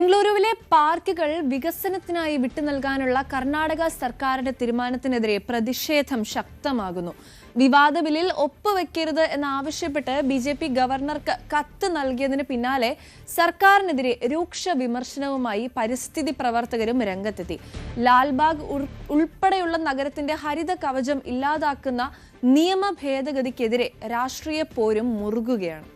ബംഗളൂരുവിലെ പാർക്കുകൾ വികസനത്തിനായി വിട്ടുനൽകാനുള്ള കർണാടക സർക്കാരിന്റെ തീരുമാനത്തിനെതിരെ പ്രതിഷേധം ശക്തമാകുന്നു. വിവാദ ബില്ലിൽ ഒപ്പുവെക്കരുത് എന്നാവശ്യപ്പെട്ട് ബിജെപി ഗവർണർക്ക് കത്ത് നൽകിയതിന് പിന്നാലെ സർക്കാരിനെതിരെ രൂക്ഷ വിമർശനവുമായി പരിസ്ഥിതി പ്രവർത്തകരും രംഗത്തെത്തി. ലാൽബാഗ് ഉൾപ്പെടെയുള്ള നഗരത്തിന്റെ ഹരിത കവചം ഇല്ലാതാക്കുന്ന നിയമ ഭേദഗതിക്കെതിരെ രാഷ്ട്രീയ പോരും മുറുകുകയാണ്.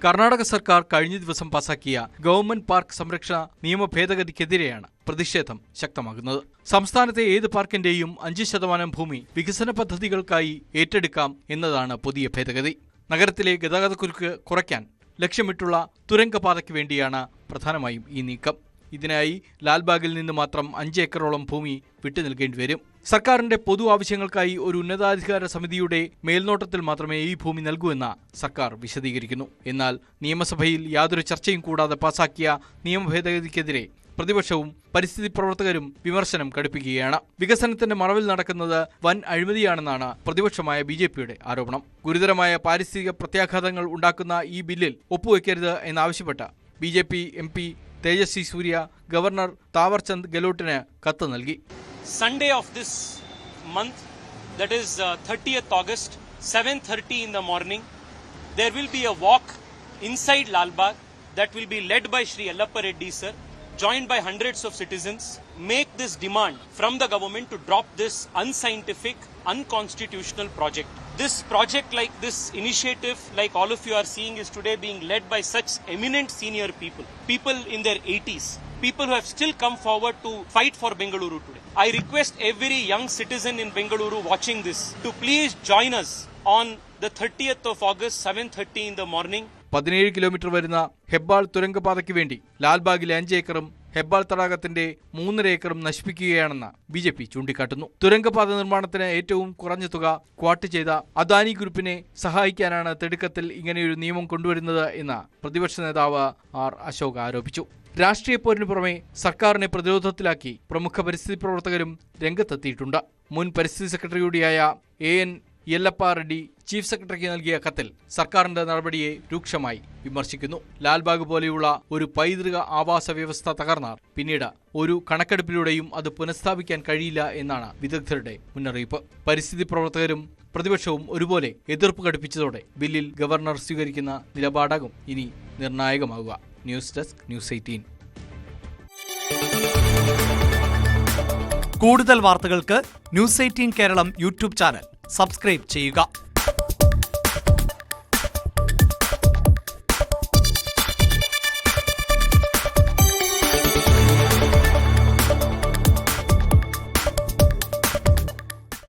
കർണാടക സർക്കാർ കഴിഞ്ഞ ദിവസം പാസാക്കിയ ഗവൺമെന്റ് പാർക്ക് സംരക്ഷണ നിയമ ഭേദഗതിക്കെതിരെയാണ് പ്രതിഷേധം ശക്തമാകുന്നത്. സംസ്ഥാനത്തെ ഏത് പാർക്കിന്റെയും 5% ഭൂമി വികസന പദ്ധതികൾക്കായി ഏറ്റെടുക്കാം എന്നതാണ് പുതിയ ഭേദഗതി. നഗരത്തിലെ ഗതാഗതക്കുരുക്ക് കുറയ്ക്കാൻ ലക്ഷ്യമിട്ടുള്ള തുരങ്കപാതയ്ക്ക് വേണ്ടിയാണ് പ്രധാനമായും ഈ നീക്കം. ഇതിനായി ലാൽബാഗിൽ നിന്ന് മാത്രം 5 ഏക്കറോളം ഭൂമി വിട്ടുനൽകേണ്ടി വരും. സർക്കാരിന്റെ പൊതു ആവശ്യങ്ങൾക്കായി ഒരു ഉന്നതാധികാര സമിതിയുടെ മേൽനോട്ടത്തിൽ മാത്രമേ ഈ ഭൂമി നൽകൂ എന്ന് സർക്കാർ വിശദീകരിക്കുന്നു. എന്നാൽ നിയമസഭയിൽ യാതൊരു ചർച്ചയും കൂടാതെ പാസാക്കിയ നിയമഭേദഗതിക്കെതിരെ പ്രതിപക്ഷവും പരിസ്ഥിതി പ്രവർത്തകരും വിമർശനം കടുപ്പിക്കുകയാണ്. വികസനത്തിന്റെ മറവിൽ നടക്കുന്നത് വൻ അഴിമതിയാണെന്നാണ് പ്രതിപക്ഷമായ ബിജെപിയുടെ ആരോപണം. ഗുരുതരമായ പാരിസ്ഥിതിക പ്രത്യാഘാതങ്ങൾ ഉണ്ടാക്കുന്ന ഈ ബില്ലിൽ ഒപ്പുവെക്കരുത് എന്നാവശ്യപ്പെട്ട് BJP MP Tejasvi Surya governor Thawarchand ഗെഹ്ലോട്ടിന് കത്ത് നൽകി. Sunday of this month, that is 30th August, 7:30 in the morning, there will be a walk inside Lalbagh that will be led by Shri Yellappa Reddy sir, joined by hundreds of citizens. Make this demand from the government to drop this unscientific, unconstitutional project. This project, like this initiative, like all of you are seeing, is today being led by such eminent senior people in their 80s. People who have still come forward to fight for Bengaluru today. I request every young citizen in Bengaluru watching this to please join us on the 30th of August, 7:30 in the morning. 17 kilometre വരുന്ന ഹെബ്ബാൾ തുരങ്കപാതയ്ക്ക് വേണ്ടി ലാൽബാഗിലെ 5 ഏക്കറും ഹെബ്ബാൾ തടാകത്തിന്റെ 3.5 ഏക്കറും നശിപ്പിക്കുകയാണെന്ന് BJP ചൂണ്ടിക്കാട്ടുന്നു. തുരങ്കപാത നിർമ്മാണത്തിന് ഏറ്റവും കുറഞ്ഞ തുക ക്വാട്ട് ചെയ്ത അദാനി ഗ്രൂപ്പിനെ സഹായിക്കാനാണ് തിടുക്കത്തിൽ ഇങ്ങനെയൊരു നിയമം കൊണ്ടുവരുന്നത് എന്ന് പ്രതിപക്ഷ നേതാവ് R. അശോക് ആരോപിച്ചു. രാഷ്ട്രീയ പോരിന് പുറമെ സർക്കാരിനെ പ്രതിരോധത്തിലാക്കി പ്രമുഖ പരിസ്ഥിതി പ്രവർത്തകരും രംഗത്തെത്തിയിട്ടുണ്ട്. മുൻ പരിസ്ഥിതി സെക്രട്ടറി കൂടിയായ AN യെല്ലപ്പ റെഡ്ഡി ചീഫ് സെക്രട്ടറിക്ക് നൽകിയ കത്തിൽ സർക്കാരിന്റെ നടപടിയെ രൂക്ഷമായി വിമർശിക്കുന്നു. ലാൽബാഗ് പോലെയുള്ള ഒരു പൈതൃക ആവാസ വ്യവസ്ഥ തകർന്നാൽ പിന്നീട് ഒരു കണക്കെടുപ്പിലൂടെയും അത് പുനഃസ്ഥാപിക്കാൻ കഴിയില്ല എന്നാണ് വിദഗ്ധരുടെ മുന്നറിയിപ്പ്. പരിസ്ഥിതി പ്രവർത്തകരും പ്രതിപക്ഷവും ഒരുപോലെ എതിർപ്പ് ഘടിപ്പിച്ചതോടെ ബില്ലിൽ ഗവർണർ സ്വീകരിക്കുന്ന നിലപാടാകും ഇനി നിർണായകമാവുക. News desk, News 18. കൂടുതൽ വാർത്തകൾക്ക് News 18 Keralam YouTube channel subscribe ചെയ്യുക.